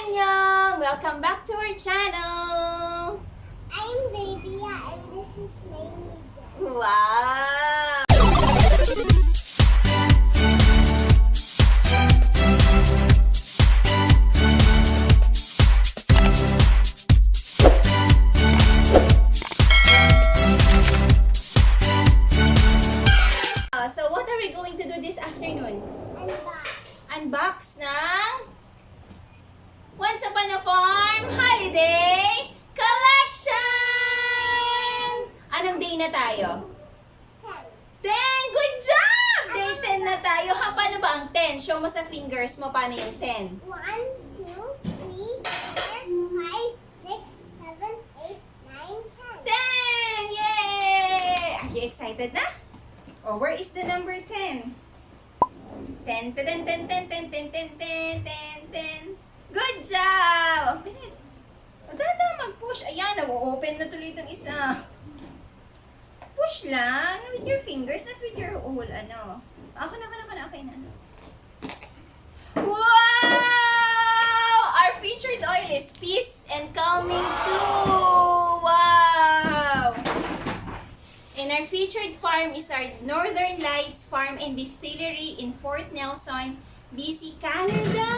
Annyeong! Welcome back to our channel! I'm Babya and this is my Nija. Wow! So what are we going to do this afternoon? Unbox ng Once Upon a Farm Holiday Collection! Anong day na tayo? 10! Good job! Day 10 na tayo. Ha, paano ba ang 10? Show mo sa fingers mo paano yung 10. 1, 2, 3, 4, 5, 6, 7, 8, 9, 10. 10! Yay! Are you excited na? Oh, where is the number 10? 10, 10, 10, 10, 10, 10, 10, 10, 10, 10. Good job! Open it. Maganda mag-push. Ayan, na-open na tuloy itong isa. Push lang with your fingers, not with your whole ano. Okay na. Wow! Our featured oil is Peace and Calming 2. Wow! And our featured farm is our Northern Lights Farm and Distillery in Fort Nelson, BC, Canada.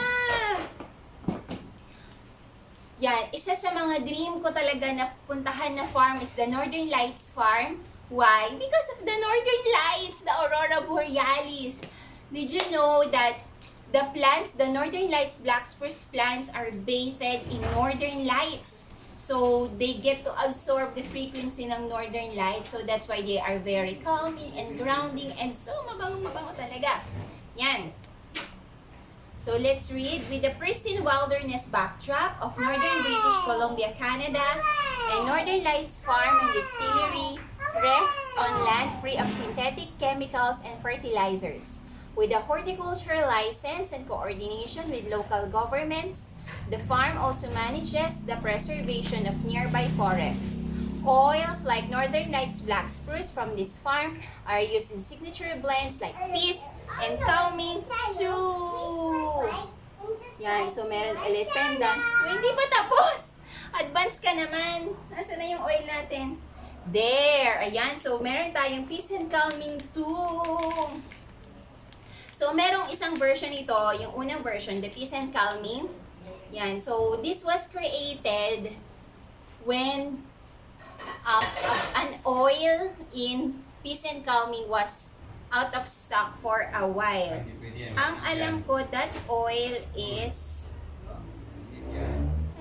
Yan, isa sa mga dream ko talaga na puntahan na farm is the Northern Lights Farm. Why? Because of the Northern Lights, the Aurora Borealis. Did you know that the plants, the Northern Lights black spruce plants are bathed in Northern Lights? So, they get to absorb the frequency ng Northern Lights. So, that's why they are very calming and grounding and so mabango talaga. Yan. So, let's read. With the pristine wilderness backdrop of Northern British Columbia, Canada, and Northern Lights Farm and Distillery rests on land free of synthetic chemicals and fertilizers. With a horticultural license and coordination with local governments, the farm also manages the preservation of nearby forests. Oils like Northern Lights black spruce from this farm are used in signature blends like Peace and Calming 2. Yan, so meron ulit pendant. Hindi pa tapos! Advance ka naman. Nasaan na yung oil natin? There! Ayan, so meron tayong Peace and Calming 2. So, merong isang version ito, yung unang version, the Peace and Calming. Yan. So, this was created when an oil in Peace and Calming was out of stock for a while. Ang alam ko, that oil is...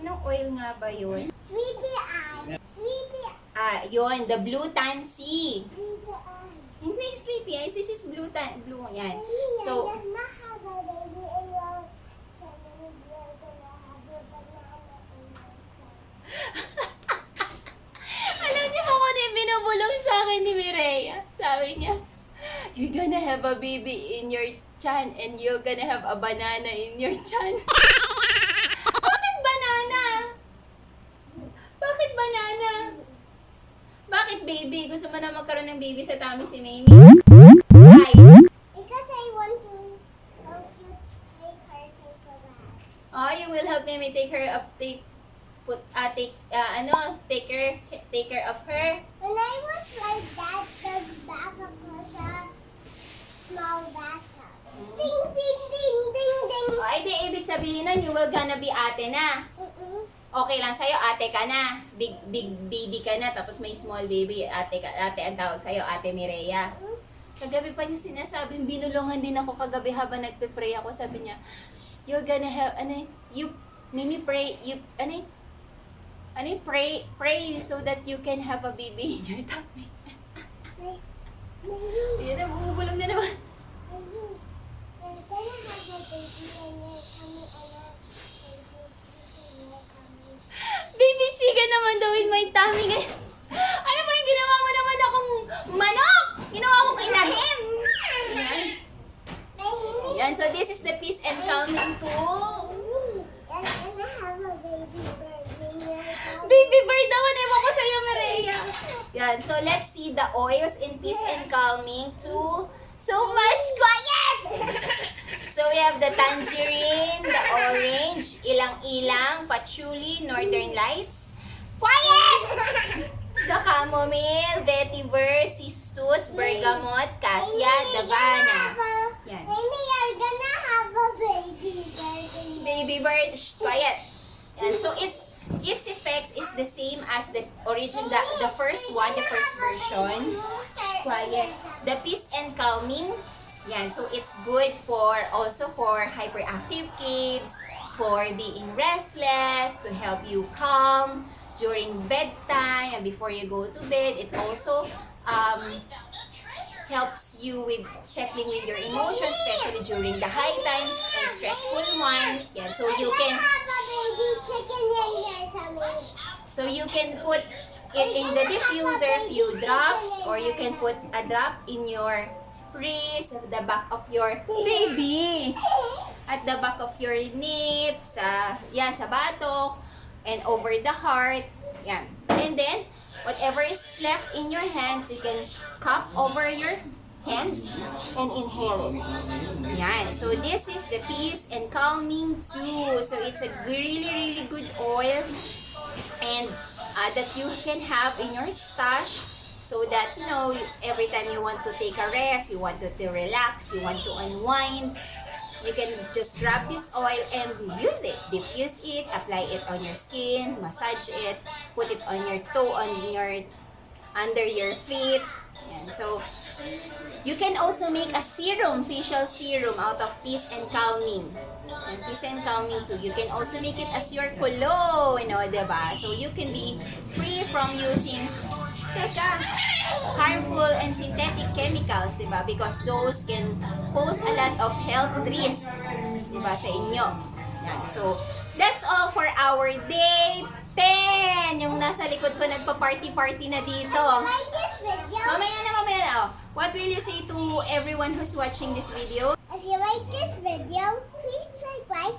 Anong oil nga ba yun? Sweetie eye. Yun, the blue tansy. Sweetie eye. Hindi sleepy eyes. This is blue yan. So, You're gonna have a baby and you're gonna have a banana in your child. alam niyo mo kung ano yung binubulong sa akin ni Mireya? Sabi niya, you're gonna have a baby in your chan and you're gonna have a banana in your chan. Bakit banana? Bakit banana? Bakit baby? Gusto mo na magkaroon ng baby sa tummy si Mamie? Why? Because I want to help you take her to the bath. Oh, you will help Mamie take her up, take care of her. When I was like that, the bathtub was a small bathtub. Ding, ding, ding, ding, ding. Oh, ay di, ibig sabihin nun, you will gonna be ate na. Okay lang sa'yo, ate ka na. Big baby ka na, tapos may small baby. Ate ang tawag sa'yo, Ate Mireya. Kagabi pa niya sinasabing, binulungan din ako kagabi habang nagpe-pray ako. Sabi niya, you're gonna have, Mimi pray, pray so that you can have a baby in your tummy. Yan na, bumubulong na naman. You're gonna have a baby in your tummy and Baby chica naman daw in my tummy ngayon. Ano ba yung ginawa mo naman akong manok? Ginawa akong inahin. Yan, so this is the Peace and Calming 2. You're gonna have a baby bird in your tummy. Baby bird naman, ewan ko sa'yo, Maria. Yan, so let's see the oils in Peace and Calming 2. So much quiet! So So we have the tangerine, the orange, ilang-ilang, patchouli, northern lights. Quiet! The chamomile, vetiver, cistus, bergamot, cassia, davana. Yan. Maybe you're gonna have a baby bird. Baby bird, shh, quiet. And so its effects is the same as the origin, the first one, the first version. Shh, quiet. The peace and calming. Yan, so it's good for also for hyperactive kids, for being restless, to help you calm during bedtime and before you go to bed. It also helps you with settling with your emotions, especially during the high times and stressful ones. Yan, so you can Have a baby chicken in your tummy. so you can put it in the diffuser, few drops, or you can put a drop in your wrist, at the back of your baby, at the back of your nip, sa batok, and over the heart. Yan. And then, whatever is left in your hands, you can cup over your hands and inhale it. Yan. So, this is the peace and calming too. So, it's a really, really good oil and that you can have in your stash, so that, you know, every time you want to take a rest, you want to relax, you want to unwind, you can just grab this oil and use it. Diffuse it, apply it on your skin, massage it, put it on your toe, under your feet. Yan. So, you can also make a serum, facial serum out of peace and calming. And peace and calming too. You can also make it as your cologne, diba? So, you can be free from using harmful and synthetic chemicals, diba? Because those can pose a lot of health risk, diba, sa inyo. Yan. So, that's all for our day 10. Yung nasa likod ko nagpa-party-party na dito. Like this video. Mamaya na. Oh. What will you say to everyone who's watching this video? If you like this video, please subscribe